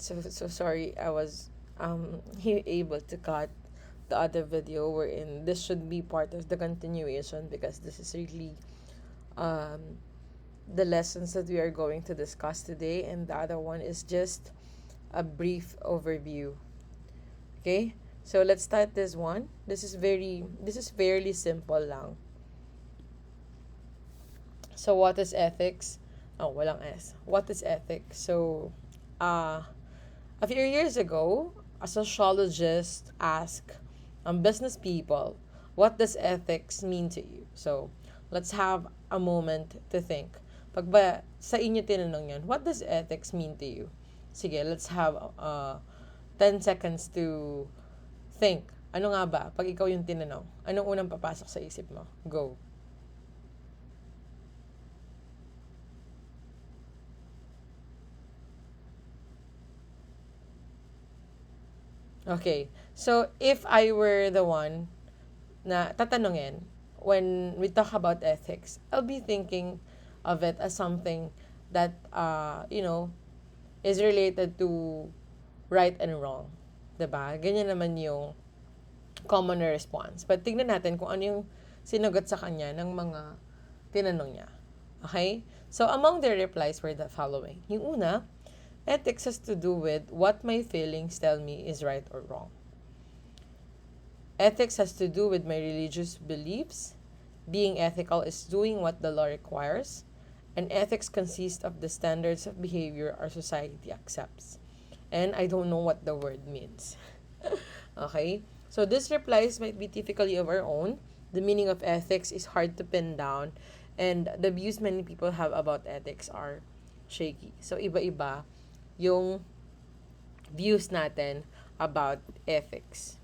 So sorry, I was able to cut the other video wherein this should be part of the continuation because this is really um the lessons that we are going to discuss today, and the other one is just a brief overview. Okay? So let's start this one. This is fairly simple lang. So what is ethics? Oh, walang S. What is ethics? So uh a few years ago, a sociologist asked business people, what does ethics mean to you? So, let's have a moment to think. Pag ba sa inyo tinanong yan, what does ethics mean to you? Sige, let's have 10 seconds to think. Ano nga ba? Pag ikaw yung tinanong, anong unang papasok sa isip mo? Go. Okay. So, if I were the one na tatanungin when we talk about ethics, I'll be thinking of it as something that, is related to right and wrong. 'Di ba? Ganyan naman yung common response. But tignan natin kung ano yung sinagot sa kanya ng mga tinanong niya. Okay? So, among their replies were the following. Yung una, ethics has to do with what my feelings tell me is right or wrong. Ethics has to do with my religious beliefs. Being ethical is doing what the law requires. And ethics consists of the standards of behavior our society accepts. And I don't know what the word means. Okay? So these replies might be typically of our own. The meaning of ethics is hard to pin down. And the views many people have about ethics are shaky. So iba-iba yung views natin about ethics.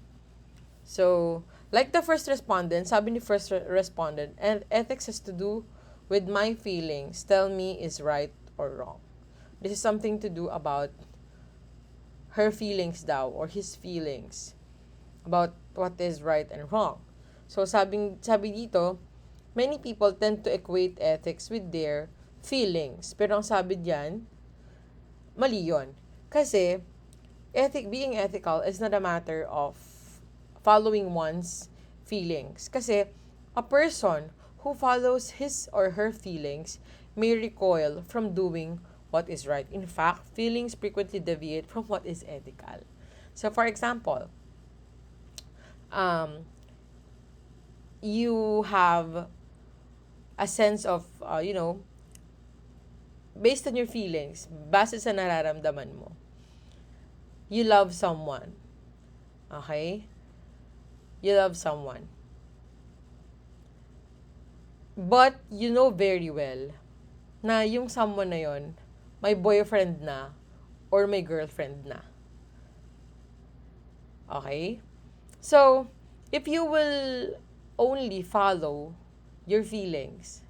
So, like the first respondent, sabi ni first respondent, and ethics has to do with my feelings, tell me is right or wrong. This is something to do about her feelings daw, or his feelings, about what is right and wrong. So, sabi dito, many people tend to equate ethics with their feelings. Pero ang sabi diyan, mali yun. Kasi, being ethical is not a matter of following one's feelings. Kasi a person who follows his or her feelings may recoil from doing what is right. In fact, feelings frequently deviate from what is ethical. So, for example, um, you have a sense of, based on your feelings, base sa nararamdaman mo, you love someone. Okay? You love someone. But you know very well na yung someone na yon may boyfriend na or may girlfriend na. Okay? So, if you will only follow your feelings,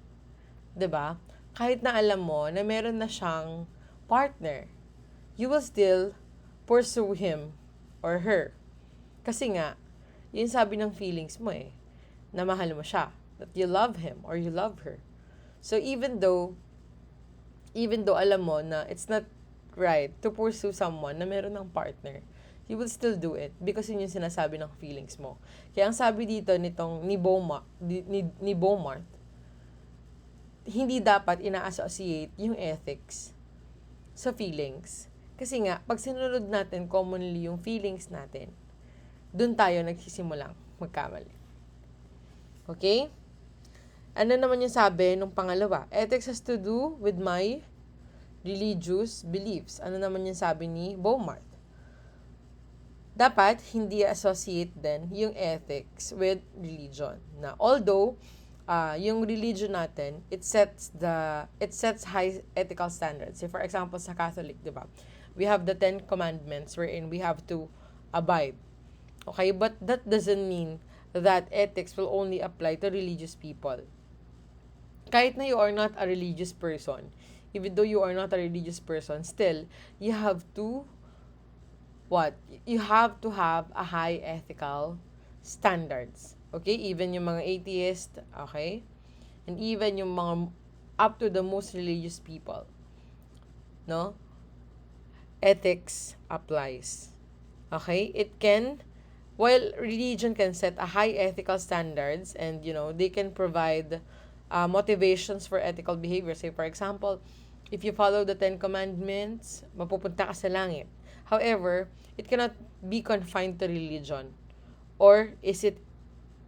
'di ba? Kahit na alam mo na meron na siyang partner, you will still pursue him or her. Kasi nga, yun sabi ng feelings mo na mahal mo siya, that you love him or you love her. So even though alam mo na it's not right to pursue someone na meron ng partner, you will still do it because yun yung sinasabi ng feelings mo. Kaya ang sabi dito nitong ni Beaumont, hindi dapat ina-associate yung ethics sa feelings. Kasi nga, pag sinunod natin commonly yung feelings natin, dun tayo nagsisimulang magkamali. Okay? Ano naman yung sabi nung pangalawa? Ethics has to do with my religious beliefs. Ano naman yung sabi ni Beaumont? Dapat hindi associate din yung ethics with religion. Na although yung religion natin, it sets high ethical standards. So for example, sa Catholic, 'di ba? We have the 10 commandments wherein we have to abide. Okay, but that doesn't mean that ethics will only apply to religious people. Kahit na you are not a religious person, even though you are not a religious person, still, you have to, what? You have to have a high ethical standards. Okay? Even yung mga atheist, okay? And even yung mga up to the most religious people. No? ethics applies. Okay? It can, while religion can set a high ethical standards and, they can provide motivations for ethical behavior. Say, for example, if you follow the Ten Commandments, mapupunta ka sa langit. However, it cannot be confined to religion. Or is it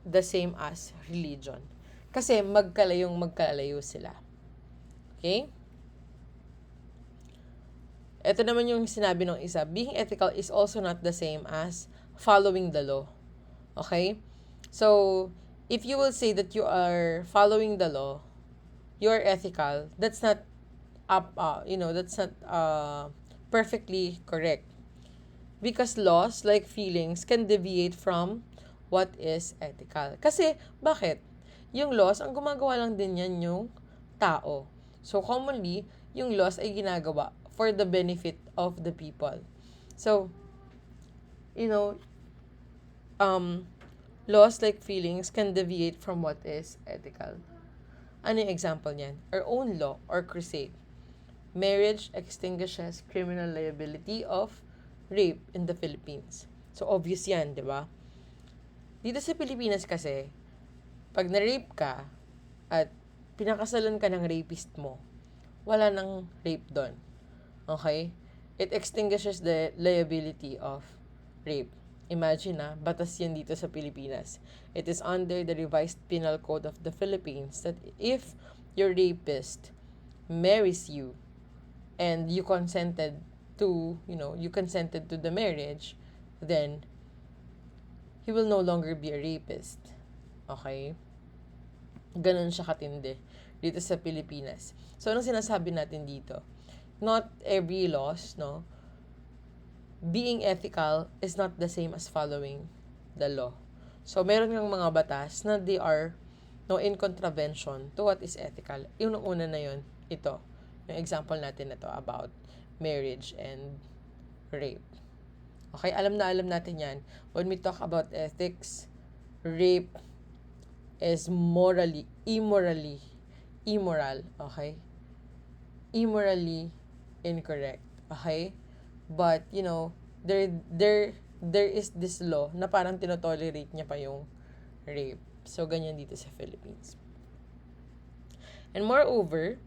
the same as religion? Kasi magkalayo sila. Okay? Ito naman yung sinabi ng isa, being ethical is also not the same as following the law. Okay? So, if you will say that you are following the law, you are ethical, that's not perfectly correct. Because laws, like feelings, can deviate from what is ethical. Kasi, bakit? Yung laws, ang gumagawa lang din yan yung tao. So, commonly, yung laws ay ginagawa for the benefit of the people. So, you know, laws like feelings can deviate from what is ethical. Ano yung example niyan? Our own law or crusade. Marriage extinguishes criminal liability of rape in the Philippines. So, obvious yan, di ba? Dito sa Pilipinas kasi, pag na-rape ka at pinakasalan ka ng rapist mo, wala nang rape doon. Okay? It extinguishes the liability of rape. Imagine batas yan dito sa Pilipinas. It is under the revised penal code of the Philippines that if your rapist marries you and you consented to the marriage, then he will no longer be a rapist. Okay? Ganun siya katindi dito sa Pilipinas. So, anong sinasabi natin dito? Not every laws, being ethical is not the same as following the law. So, meron ng mga batas na they are in contravention to what is ethical. Yung una na yun, ito. Yung example natin na to about marriage and rape. Okay, alam natin yan. When we talk about ethics, rape is immoral, okay? Immorally incorrect, okay? But, there is this law na parang tinotolerate niya pa yung rape. So, ganyan dito sa Philippines. And moreover,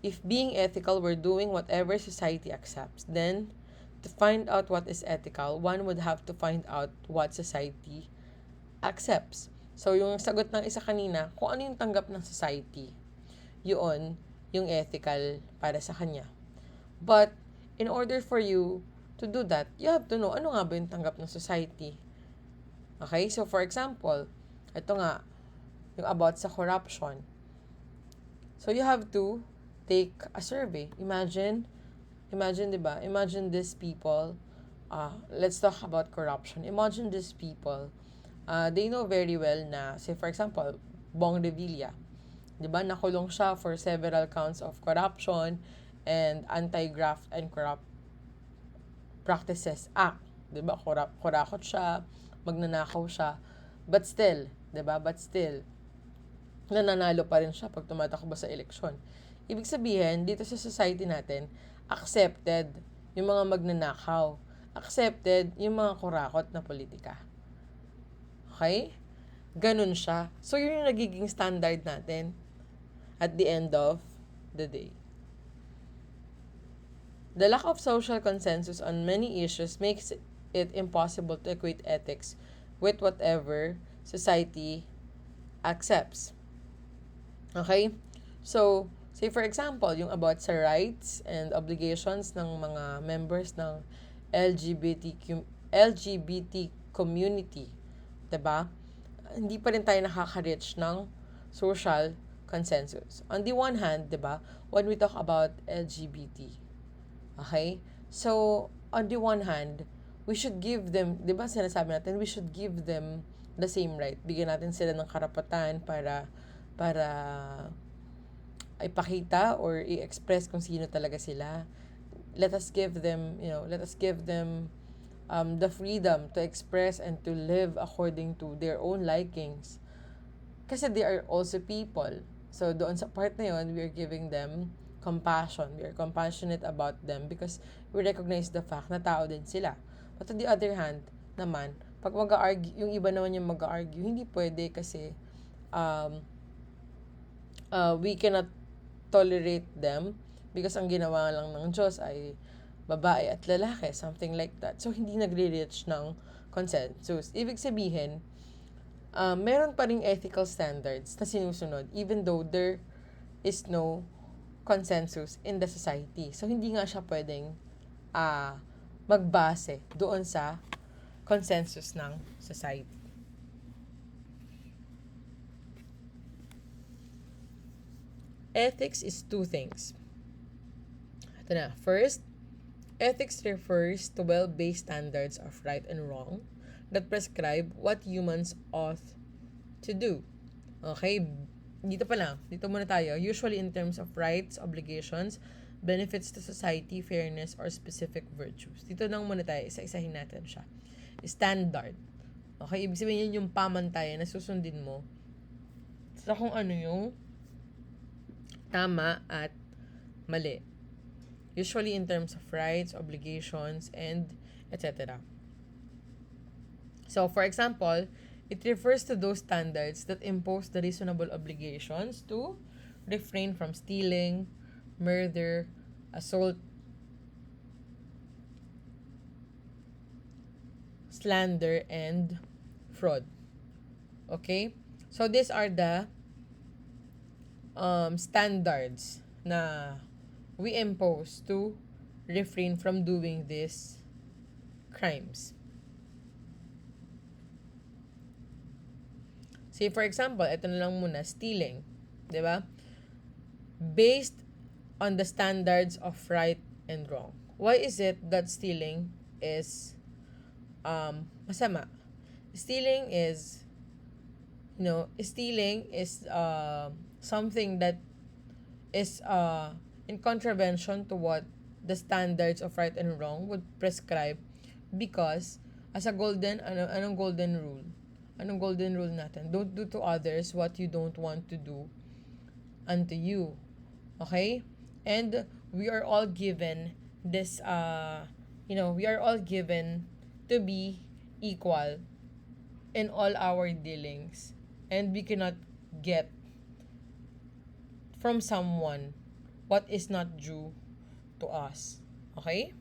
if being ethical were doing whatever society accepts, then to find out what is ethical, one would have to find out what society accepts. So, yung sagot ng isa kanina, kung ano yung tanggap ng society, yun yung ethical para sa kanya. But, in order for you to do that, you have to know ano nga ba yung tanggap ng society. Okay? So, for example, ito nga, yung about sa corruption. So, you have to take a survey. Imagine, diba? Imagine these people, let's talk about corruption. Imagine these people, they know very well na, say for example, Bong Revilla. Diba? Nakulong siya for several counts of corruption and Anti-Graft and Corrupt Practices Act. Diba? Kurakot siya, magnanakaw siya. But still, diba? Nananalo pa rin siya pag tumatakbo sa eleksyon. Ibig sabihin, dito sa society natin, accepted yung mga magnanakaw. Accepted yung mga kurakot na politika. Okay? Ganun siya. So, yun yung nagiging standard natin at the end of the day. The lack of social consensus on many issues makes it impossible to equate ethics with whatever society accepts. Okay? So, say for example, yung about sa rights and obligations ng mga members ng LGBT community. Diba? Hindi pa rin tayo nakaka-reach ng social consensus. On the one hand, diba, when we talk about LGBT, okay? So, on the one hand, we should give them, diba sinasabi natin, we should give them the same right. Bigyan natin sila ng karapatan para ipakita or i-express kung sino talaga sila. Let us give them the freedom to express and to live according to their own likings. Kasi they are also people. So, doon sa part na yun, we are giving them compassion. We are compassionate about them because we recognize the fact na tao din sila. But on the other hand, naman, pag mag-argue, yung iba naman yung mag-argue, hindi pwede kasi um, we cannot tolerate them because ang ginawa lang ng Diyos ay babae at lalaki, something like that. So, hindi nagre-reach ng consensus. Ibig sabihin, meron pa ring ethical standards na sinusunod even though there is no consensus in the society. So, hindi nga siya pwedeng magbase doon sa consensus ng society. Ethics is two things. Ito na. First, ethics refers to well-based standards of right and wrong that prescribe what humans ought to do. Okay? Dito pa lang. Dito muna tayo. Usually in terms of rights, obligations, benefits to society, fairness, or specific virtues. Dito lang muna tayo. Isa-isahin natin siya. Standard. Okay? Ibig sabihin yun yung pamantayan na susundin mo sa kung ano yung tama at mali. Usually in terms of rights, obligations, and etc. So, for example, it refers to those standards that impose the reasonable obligations to refrain from stealing, murder, assault, slander, and fraud. Okay? So, these are the standards na we impose to refrain from doing these crimes. Say for example, ito na lang muna, stealing. 'Di ba? Based on the standards of right and wrong. Why is it that stealing is masama? Stealing is something that is in contravention to what the standards of right and wrong would prescribe because as a anong golden rule? Anong golden rule natin? Don't do to others what you don't want to do unto you. Okay? And we are all given this we are all given to be equal in all our dealings, and we cannot get from someone what is not due to us. Okay?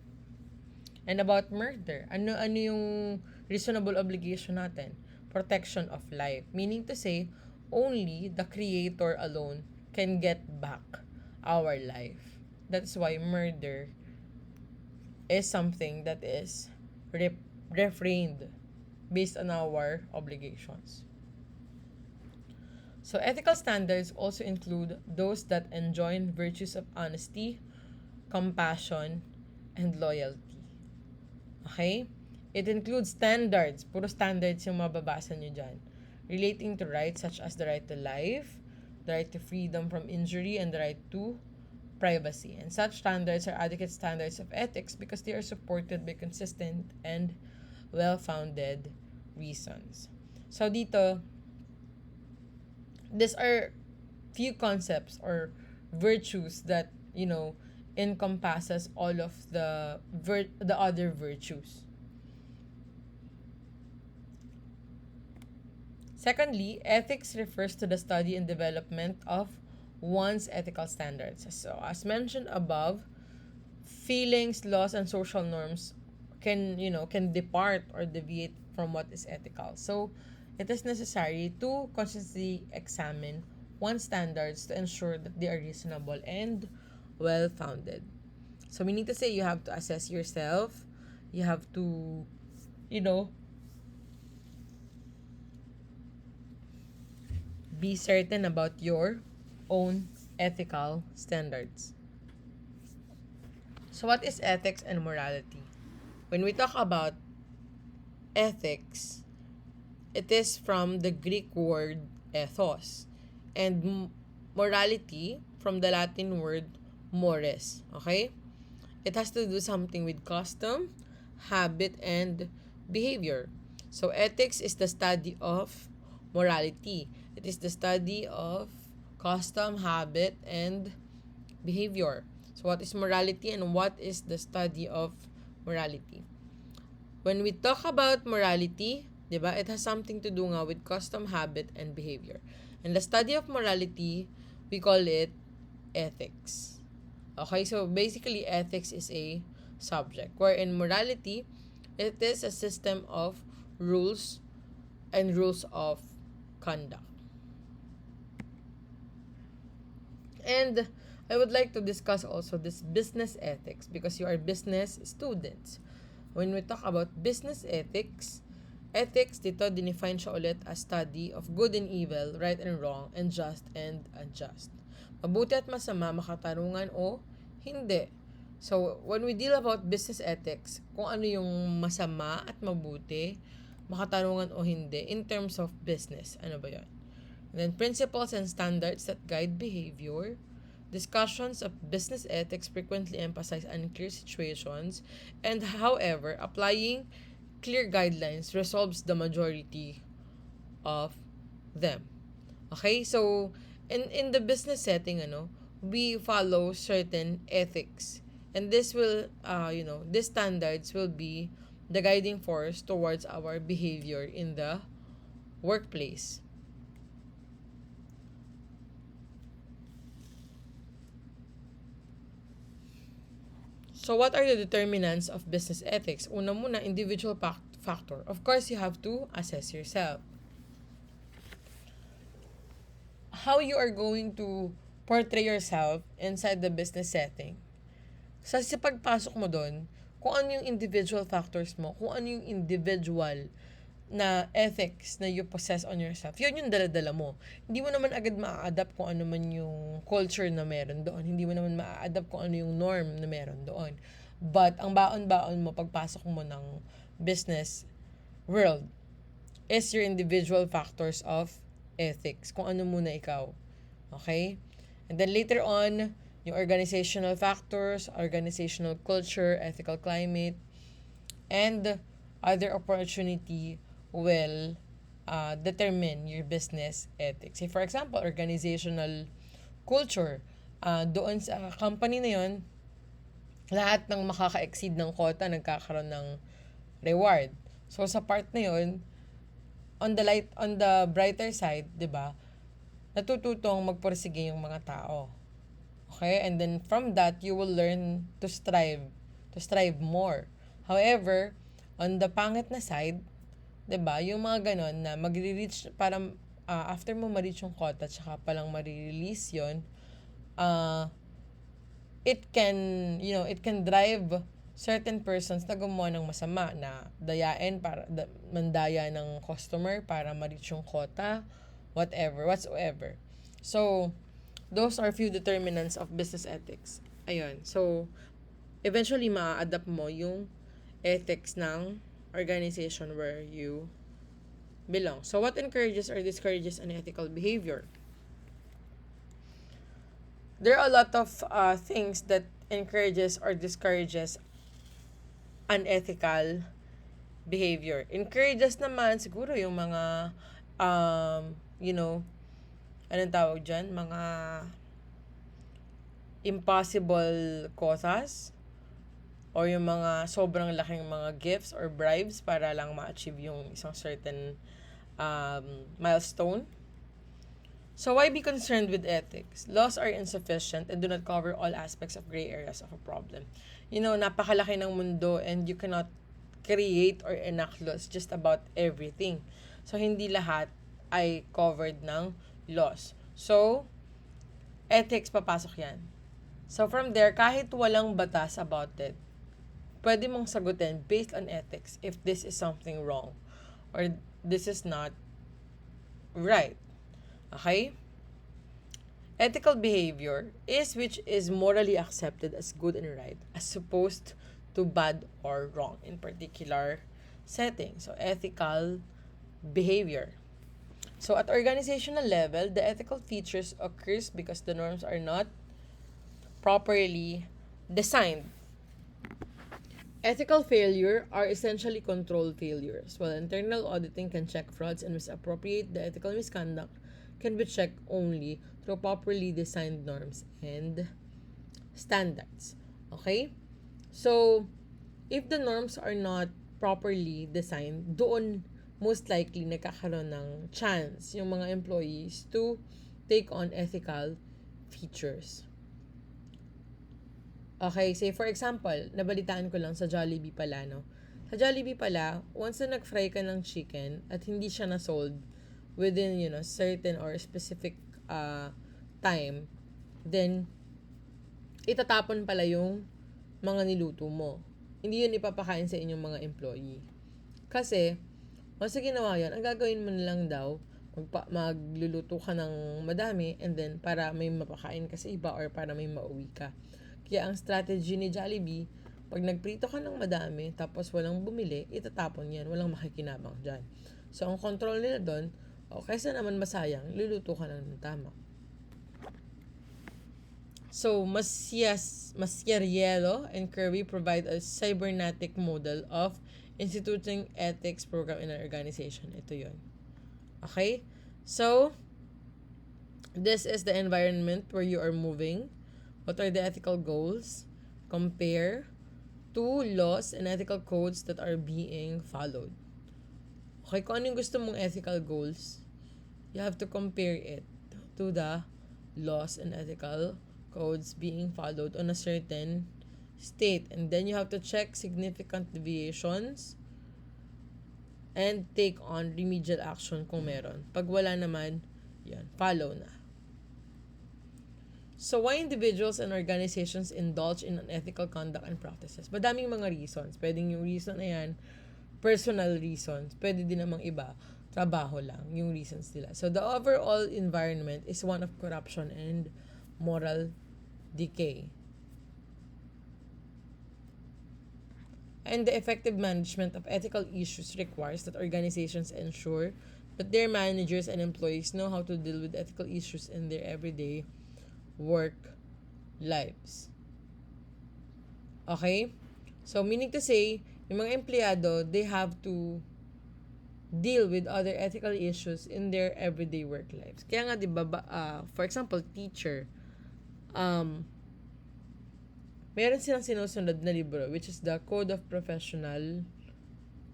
And about murder, ano yung reasonable obligation natin? Protection of life. Meaning to say, only the Creator alone can get back our life. That's why murder is something that is refrained based on our obligations. So ethical standards also include those that enjoin virtues of honesty, compassion, and loyalty. Okay? It includes standards, puro standards yung mababasa nyo dyan, relating to rights such as the right to life, the right to freedom from injury, and the right to privacy. And such standards are adequate standards of ethics because they are supported by consistent and well-founded reasons. So dito, these are few concepts or virtues that, encompasses all of the other virtues. Secondly, ethics refers to the study and development of one's ethical standards. So, as mentioned above, feelings, laws, and social norms can depart or deviate from what is ethical. So, it is necessary to constantly examine one's standards to ensure that they are reasonable and well-founded. So, meaning to say, you have to assess yourself. You have to, be certain about your own ethical standards. So what is ethics and morality? When we talk about ethics, it is from the Greek word ethos, and morality from the Latin word mores. Okay? It has to do something with custom, habit, and behavior. So ethics is the study of morality. It is the study of custom, habit, and behavior. So what is morality and what is the study of morality? When we talk about morality, diba, it has something to do nga with custom, habit, and behavior. And the study of morality, we call it ethics. Okay, so basically ethics is a subject, wherein morality, it is a system of rules and rules of conduct. And I would like to discuss also this business ethics because you are business students. When we talk about business ethics, ethics dito dinefine siya ulit as study of good and evil, right and wrong, and just and unjust. Mabuti at masama, makatarungan o hindi. So, when we deal about business ethics, kung ano yung masama at mabuti, makatarungan o hindi in terms of business. Ano ba yun? And then principles and standards that guide behavior. Discussions of business ethics frequently emphasize unclear situations, and however, applying clear guidelines resolves the majority of them. Okay? So, in the business setting, we follow certain ethics. And this will, these standards will be the guiding force towards our behavior in the workplace. So what are the determinants of business ethics? Una muna, individual factor. Of course, you have to assess yourself. How you are going to portray yourself inside the business setting. Sa pagpasok mo doon, kung ano yung individual factors mo, kung ano yung individual na ethics na you possess on yourself, yun yung dala-dala mo. Hindi mo naman agad maa-adapt kung ano man yung culture na meron doon. Hindi mo naman maa-adapt kung ano yung norm na meron doon. But, ang baon-baon mo pagpasok mo ng business world is your individual factors of ethics. Kung ano muna ikaw. Okay? And then later on, yung organizational factors, organizational culture, ethical climate, and other opportunity will determine your business ethics. Say for example, organizational culture. Doon sa company na yon, lahat ng makaka-exceed ng quota nagkakaroon ng reward. So sa part na yon, on the brighter side, 'di ba? Natututong magpursige yung mga tao. Okay? And then from that, you will learn to strive more. However, on the pangit na side, 'di ba? Yung mga ganon na magre-reach para after mo ma-reach yung quota tsaka pa lang ma-release 'yon, it can drive certain persons na gumawa ng masama na dayain mandaya ng customer para ma-reach yung quota, whatsoever. So, those are few determinants of business ethics. Ayun. So, eventually maa-adapt mo yung ethics ng organization where you belong. So, what encourages or discourages unethical behavior? There are a lot of things that encourages or discourages unethical behavior. Encourages naman siguro yung mga anong tawag dyan? Mga impossible causes or yung mga sobrang laking mga gifts or bribes para lang ma-achieve yung isang certain milestone. So why be concerned with ethics? Laws are insufficient and do not cover all aspects of gray areas of a problem. Napakalaki ng mundo and you cannot create or enact laws just about everything. So hindi lahat ay covered ng laws. So, ethics papasok yan. So from there, kahit walang batas about it, pwede mong sagutin based on ethics if this is something wrong or this is not right. Okay? Ethical behavior is which is morally accepted as good and right as opposed to bad or wrong in particular setting. So, ethical behavior. So, at organizational level, the ethical features occurs because the norms are not properly designed. Ethical failure are essentially control failures, while internal auditing can check frauds and misappropriate the ethical misconduct can be checked only through properly designed norms and standards. Okay? So, if the norms are not properly designed, doon most likely nagkakaroon ng chance yung mga employees to take on ethical features. Okay, say for example, nabalitaan ko lang sa Jollibee pala, no? Sa Jollibee pala, once na nag-fry ka ng chicken at hindi siya na-sold within, certain or specific time, then, itatapon pala yung mga niluto mo. Hindi yun ipapakain sa inyong mga employee. Kasi, once ginawa yun, ang gagawin mo na lang daw, magluluto ka ng madami and then para may mapakain ka sa iba or para may mauwi ka. Kaya ang strategy ni Jollibee, pag nagprito ka ng madami tapos walang bumili, itatapon yan. Walang makikinabang dyan. So, ang control nila doon, kaysa naman masayang, luluto ka lang ng tama. So, Masciariello and Kirby provide a cybernetic model of instituting ethics program in an organization. Ito yun. Okay? So, this is the environment where you are moving. What are the ethical goals? Compare to laws and ethical codes that are being followed. Okay, kung ano yung gusto mong ethical goals, you have to compare it to the laws and ethical codes being followed on a certain state. And then you have to check significant deviations and take on remedial action kung meron. Pag wala naman, yan, follow na. So, why individuals and organizations indulge in unethical conduct and practices? Madaming mga reasons. Pwedeng yung reason na yan, personal reasons. Pwede din namang iba, trabaho lang, yung reasons nila. So, the overall environment is one of corruption and moral decay. And the effective management of ethical issues requires that organizations ensure that their managers and employees know how to deal with ethical issues in their everyday work lives. Okay? So, meaning to say, yung mga empleyado, they have to deal with other ethical issues in their everyday work lives. Kaya nga, di ba, for example, teacher, meron silang sinusunod na libro, which is the Code of Professional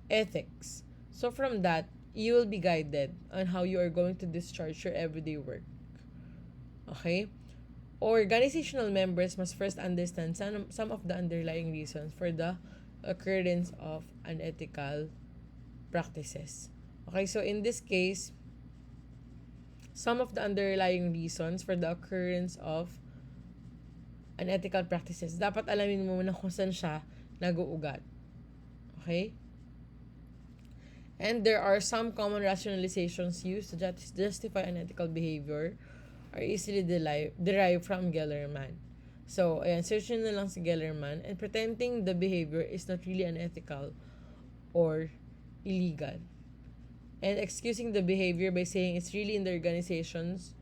Ethics. So, from that, you will be guided on how you are going to discharge your everyday work. Okay? Organizational members must first understand some of the underlying reasons for the occurrence of unethical practices. Okay, so in this case, some of the underlying reasons for the occurrence of unethical practices, dapat alamin mo muna kung saan siya nag-uugat. Okay? And there are some common rationalizations used to justify unethical behavior are easily derived from Gellerman. So, ayan, search nyo na lang si Gellerman and pretending the behavior is not really unethical or illegal. And excusing the behavior by saying it's really in the organization's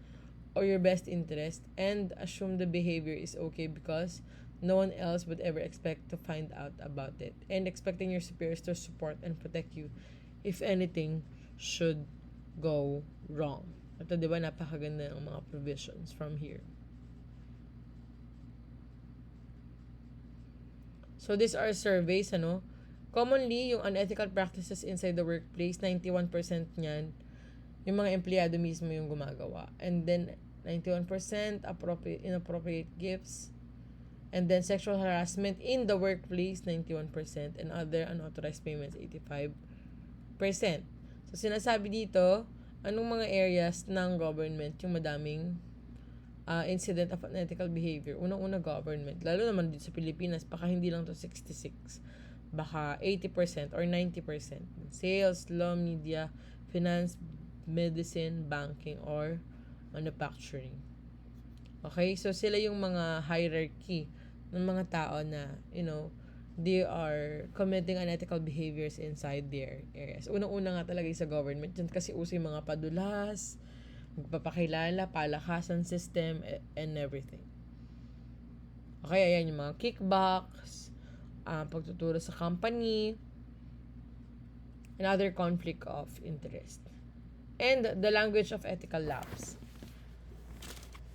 or your best interest and assume the behavior is okay because no one else would ever expect to find out about it. And expecting your superiors to support and protect you if anything should go wrong. Ito, di ba, napakaganda ng mga provisions from here. So, these are surveys, Commonly, yung unethical practices inside the workplace, 91% niyan, yung mga empleyado mismo yung gumagawa. And then, 91% inappropriate gifts. And then, sexual harassment in the workplace, 91%. And other unauthorized payments, 85%. So, sinasabi dito, anong mga areas ng government yung madaming incident of unethical behavior? Unang-una, government. Lalo naman dito sa Pilipinas, baka hindi lang to 66. Baka 80% or 90%. Sales, law, media, finance, medicine, banking, or manufacturing. Okay? So, sila yung mga hierarchy ng mga tao na, they are committing unethical behaviors inside their areas. Unang-una nga talaga sa government, dyan kasi uso yung mga padulas, magpapakilala, palakasan system, and everything. Okay, ayan yung mga kickbacks, pagtuturo sa company, and other conflict of interest. And the language of ethical lapse.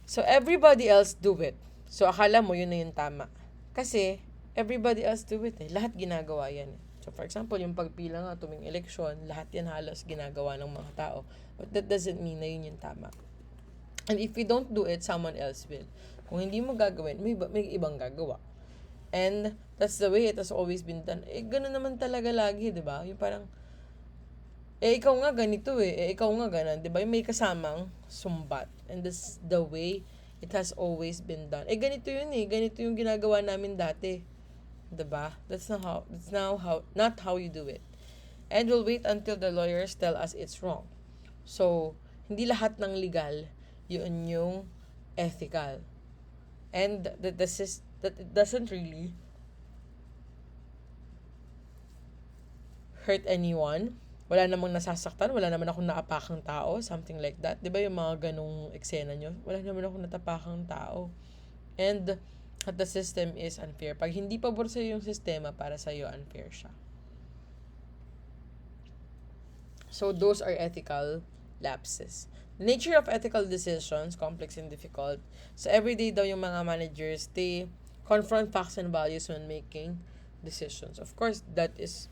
So, everybody else do it. So, akala mo yun na yung tama. Kasi, everybody else do it eh. Lahat ginagawa yan eh. So, for example, yung pagpila nga tuwing eleksyon, lahat yan halos ginagawa ng mga tao. But that doesn't mean na yun yung tama. And if you don't do it, someone else will. Kung hindi mo gagawin, may ibang gagawa. And that's the way it has always been done. Eh, gano'n naman talaga lagi, di ba? Yung parang, ikaw nga ganito ikaw nga ganon, di ba? Yung may kasamang sumbat. And that's the way it has always been done. Ganito yun ganito yung ginagawa namin dati. Di ba? Not how you do it. And we'll wait until the lawyers tell us it's wrong. So, hindi lahat ng legal, yun yung ethical. And that it doesn't really hurt anyone. Wala namang nasasaktan, wala naman akong naapakang tao, something like that. 'Di ba yung mga ganong eksena nyo? Wala naman akong natapakang tao. And the system is unfair. Pag hindi pabor sa yung sistema, para sa iyo unfair siya. So those are ethical lapses. The nature of ethical decisions, complex and difficult. So everyday daw yung mga managers, they confront facts and values when making decisions. Of course, that is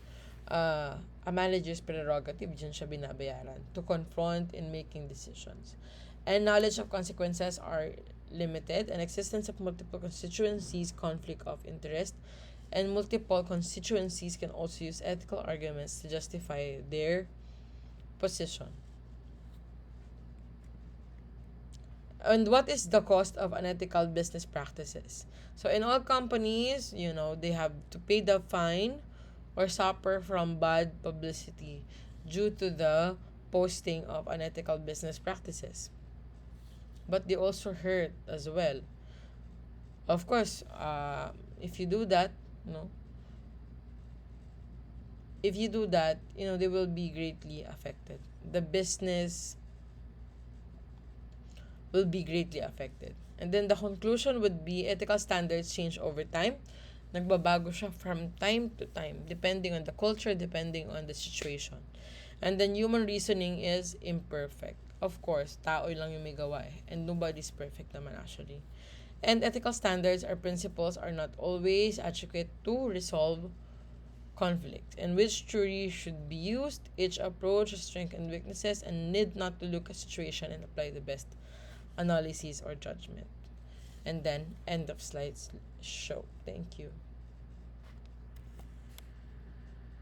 a manager's prerogative, dyan siya binabayaran, to confront in making decisions. And knowledge of consequences are limited, and existence of multiple constituencies, conflict of interest, and multiple constituencies can also use ethical arguments to justify their position. And what is the cost of unethical business practices? So in all companies, they have to pay the fine or suffer from bad publicity due to the posting of unethical business practices. But they also hurt as well. Of course, if you do that, they will be greatly affected. The business will be greatly affected. And then the conclusion would be ethical standards change over time. Nagbabago siya from time to time, depending on the culture, depending on the situation. And then human reasoning is imperfect. Of course, tao lang yung may gawa and nobody's perfect naman actually. And ethical standards or principles are not always adequate to resolve conflict, and which theory should be used. Each approach has strengths and weaknesses and need not to look at situation and apply the best analysis or judgment. And then, end of slides show. Thank you.